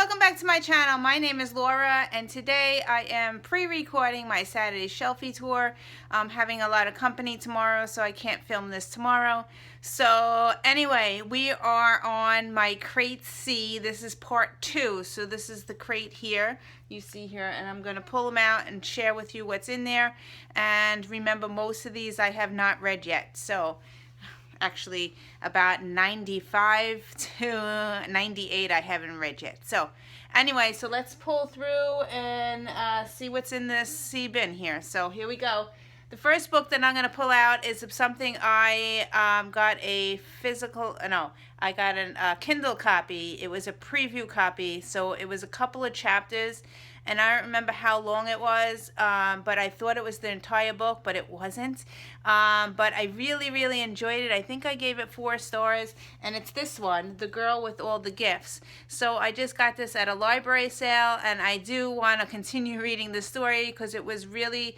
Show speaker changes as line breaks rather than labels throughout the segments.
Welcome back to my channel. My name is Laura, and today I am pre-recording my Saturday Shelfie tour. I'm having a lot of company tomorrow, so I can't film this tomorrow. So anyway, we are on my crate C. This is part 2, so this is the crate here. You see here, and I'm going to pull them out and share with you what's in there. And remember, most of these I have not read yet, so actually about 95 to 98 I haven't read yet. So anyway, so let's pull through and see what's in this C bin here. So here we go. The first book that I'm going to pull out is something I got a I got a Kindle copy. It was a preview copy, so it was a couple of chapters, and I don't remember how long it was, but I thought it was the entire book, but it wasn't. But I really enjoyed it. I think I gave it 4 stars, and it's this one, The Girl with All the Gifts. So I just got this at a library sale, and I do want to continue reading the story because it was really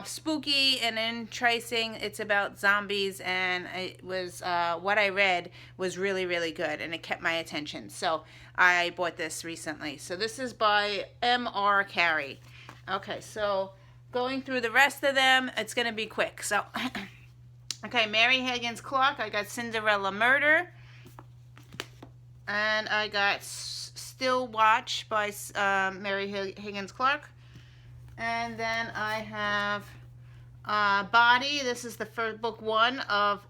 spooky and interesting. It's about zombies, and it was what I read was really good, and it kept my attention. So I bought this recently. So this is by M.R. Carey. Okay, so going through the rest of them, it's going to be quick. So, okay, Mary Higgins Clark. I got Cinderella Murder. And I got Still Watch by Mary Higgins Clark. And then I have Body. This is the first book 1 of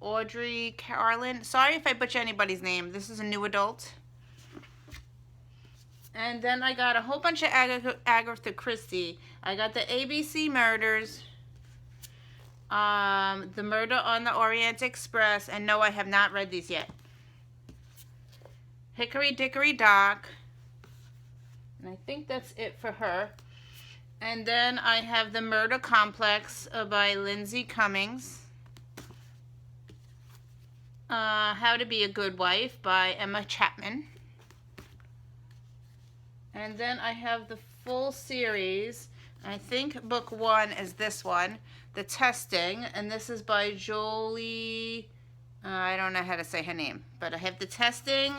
Audrey Carlin. Sorry if I butcher anybody's name. This is a new adult. And then I got a whole bunch of Agatha Christie. I got the ABC Murders, The Murder on the Orient Express, and no, I have not read these yet. Hickory Dickory Dock, and I think that's it for her. And then I have The Murder Complex by Lindsay Cummings. How to Be a Good Wife by Emma Chapman. And then I have the full series. I think book 1 is this one, The Testing, and this is by Jolie, I don't know how to say her name, but I have The Testing,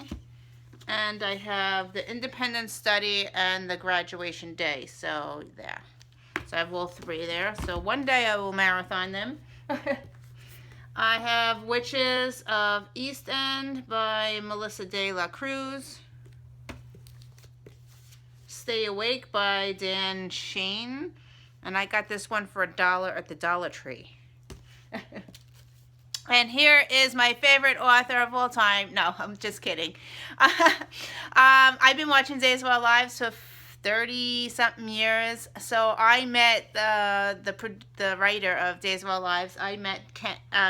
and I have The Independent Study and The Graduation Day. So there. So I have all 3 there. So one day I will marathon them. I have Witches of East End by Melissa De La Cruz. Stay Awake by Dan Shane. And I got this one for $1 at the Dollar Tree. And here is my favorite author of all time. No, I'm just kidding. I've been watching Days of Our Lives for 30-something years. So I met the writer of Days of Our Lives. I met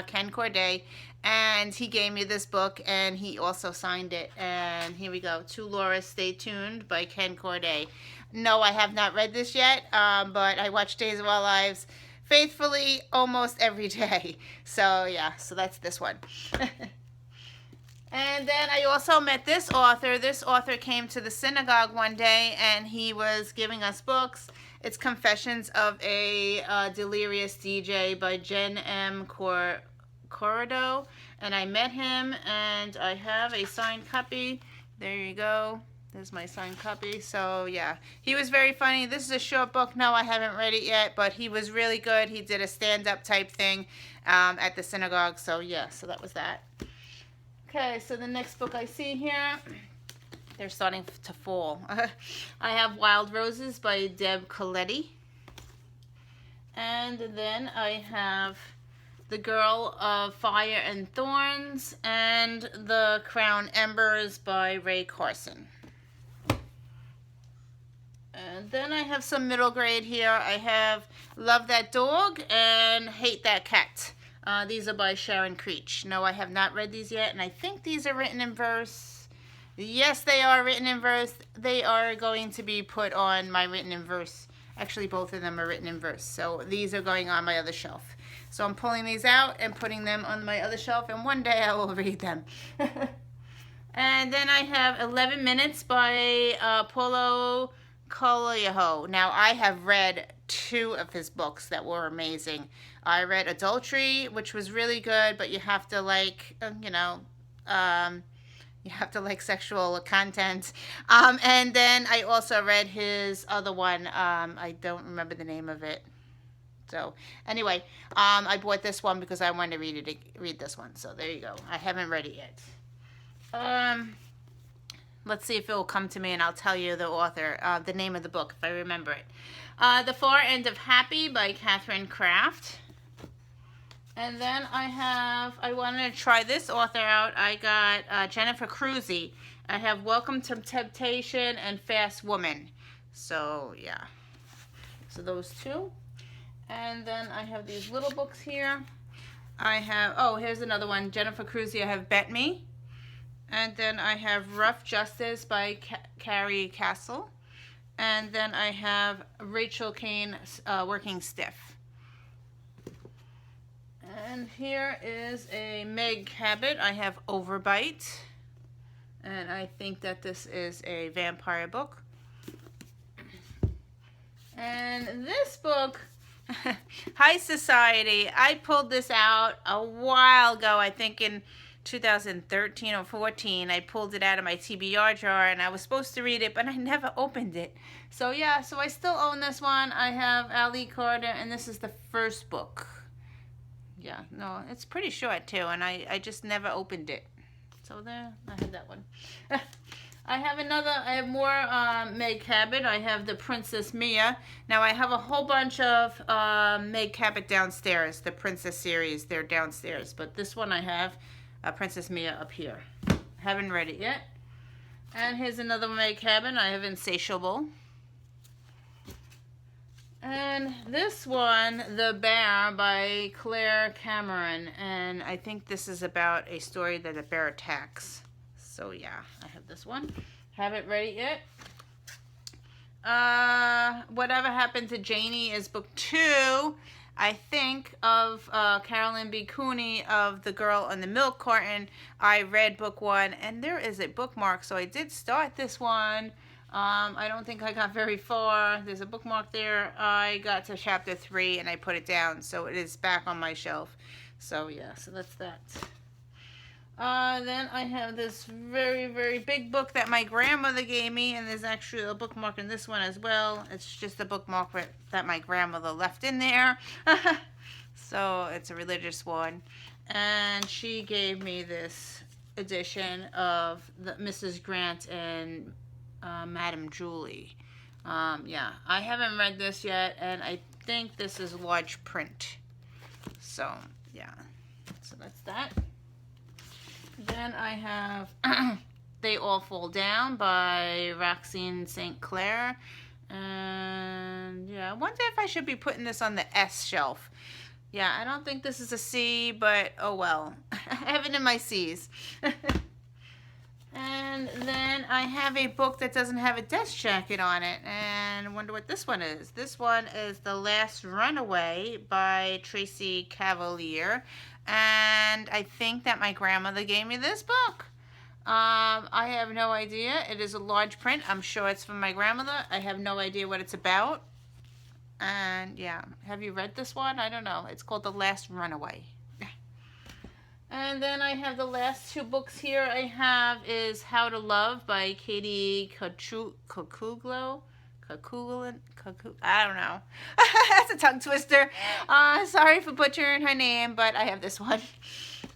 Ken Corday, and he gave me this book, and he also signed it. And here we go. To Laura, Stay Tuned by Ken Corday. No, I have not read this yet, but I watch Days of Our Lives faithfully almost every day. So yeah, so that's this one. And then I also met this author. This author came to the synagogue one day, and he was giving us books. It's Confessions of a Delirious DJ by Jen M. Corrado. And I met him, and I have a signed copy. There you go. There's my signed copy. So yeah, he was very funny. This is a short book. No, I haven't read it yet, but he was really good. He did a stand-up type thing at the synagogue. So yeah, so that was that. Okay, so the next book I see here, they're starting to fall. I have Wild Roses by Deb Coletti. And then I have The Girl of Fire and Thorns and The Crown Embers by Ray Carson. And then I have some middle grade here. I have Love That Dog and Hate That Cat. These are by Sharon Creech. No, I have not read these yet, and I think these are written in verse. Yes, they are written in verse. They are going to be put on my written in verse. Actually, both of them are written in verse, so these are going on my other shelf. So I'm pulling these out and putting them on my other shelf, and one day I will read them. And then I have 11 Minutes by Paulo Coelho. Now, I have read 2 of his books that were amazing. I read Adultery, which was really good, but you have to, like, You have to like sexual content. And then I also read his other one. I don't remember the name of it. So anyway, I bought this one because I wanted to read this one. So there you go. I haven't read it yet. Let's see if it will come to me, and I'll tell you the author, the name of the book, if I remember it. The Far End of Happy by Catherine Kraft. And then I wanted to try this author out. I got Jennifer Cruzy. I have Welcome to Temptation and Fast Woman. So, yeah. So those two. And then I have these little books here. I have, here's another one. Jennifer Cruzy, I have Bet Me. And then I have Rough Justice by Carrie Castle. And then I have Rachel Kane, Working Stiff. And here is a Meg Cabot. I have Overbite. And I think that this is a vampire book. And this book, High Society, I pulled this out a while ago, I think in 2013 or 14. I pulled it out of my TBR jar and I was supposed to read it, but I never opened it. So yeah, so I still own this one. I have Ali Carter, and this is the first book. Yeah, no, it's pretty short too, and I just never opened it. So there, I have that one. I have more Meg Cabot. I have the Princess Mia. Now I have a whole bunch of Meg Cabot downstairs, the Princess series. They're downstairs, but this one I have Princess Mia up here. Haven't read it yet. And here's another Meg Cabot. I have Insatiable. And this one, The Bear by Claire Cameron. And I think this is about a story that a bear attacks. So yeah, I have this one. Haven't read it yet. Whatever Happened to Janie is book 2, I think, of Carolyn B. Cooney of The Girl on the Milk Carton. I read book 1, and there is a bookmark, so I did start this one. I don't think I got very far. There's a bookmark there. I got to chapter 3, and I put it down, so it is back on my shelf. So yeah, so that's that. Then I have this very, very big book that my grandmother gave me, and there's actually a bookmark in this one as well. It's just a bookmark that my grandmother left in there. So it's a religious one. And she gave me this edition of the Mrs. Grant and Madame Julie. Yeah, I haven't read this yet, and I think this is large print. So, yeah. So that's that. Then I have They All Fall Down by Roxane St. Clair. And yeah, I wonder if I should be putting this on the S shelf. Yeah, I don't think this is a C, but oh well. I have it in my C's. And then I have a book that doesn't have a desk jacket on it. And I wonder what this one is. This one is The Last Runaway by Tracy Cavalier. And I think that my grandmother gave me this book. I have no idea. It is a large print. I'm sure it's from my grandmother. I have no idea what it's about. And yeah, have you read this one? I don't know. It's called The Last Runaway. And then I have the last 2 books here I have is How to Love by Katie Kokuglo. I don't know. That's a tongue twister. Sorry for butchering her name, but I have this one.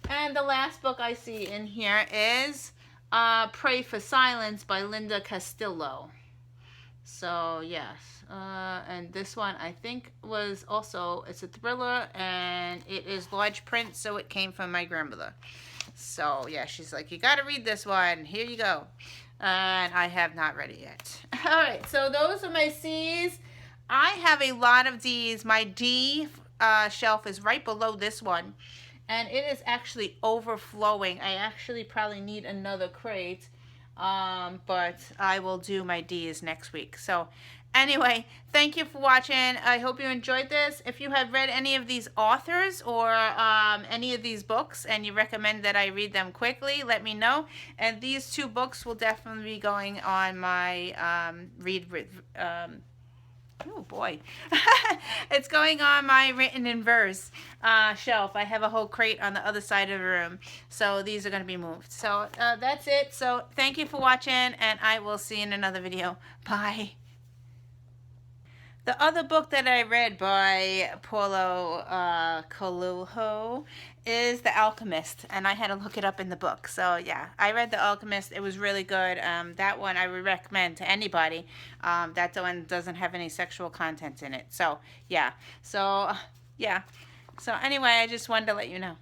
And the last book I see in here is Pray for Silence by Linda Castillo. So, yes. And this one I think was also, it's a thriller, and it is large print, so it came from my grandmother. So, yeah, she's like, you got to read this one. Here you go. And I have not read it yet. All right, so those are my C's. I have a lot of D's. My D shelf is right below this one, and it is actually overflowing. I actually probably need another crate, but I will do my D's next week. So anyway, thank you for watching. I hope you enjoyed this. If you have read any of these authors or any of these books and you recommend that I read them quickly, let me know. And these 2 books will definitely be going on my Oh boy. It's going on my written in verse shelf. I have a whole crate on the other side of the room. So these are going to be moved. So that's it. So thank you for watching, and I will see you in another video. Bye. The other book that I read by Paulo Coelho is The Alchemist, and I had to look it up in the book. So yeah, I read The Alchemist. It was really good. That one I would recommend to anybody. That one doesn't have any sexual content in it. So yeah. So yeah. So anyway, I just wanted to let you know.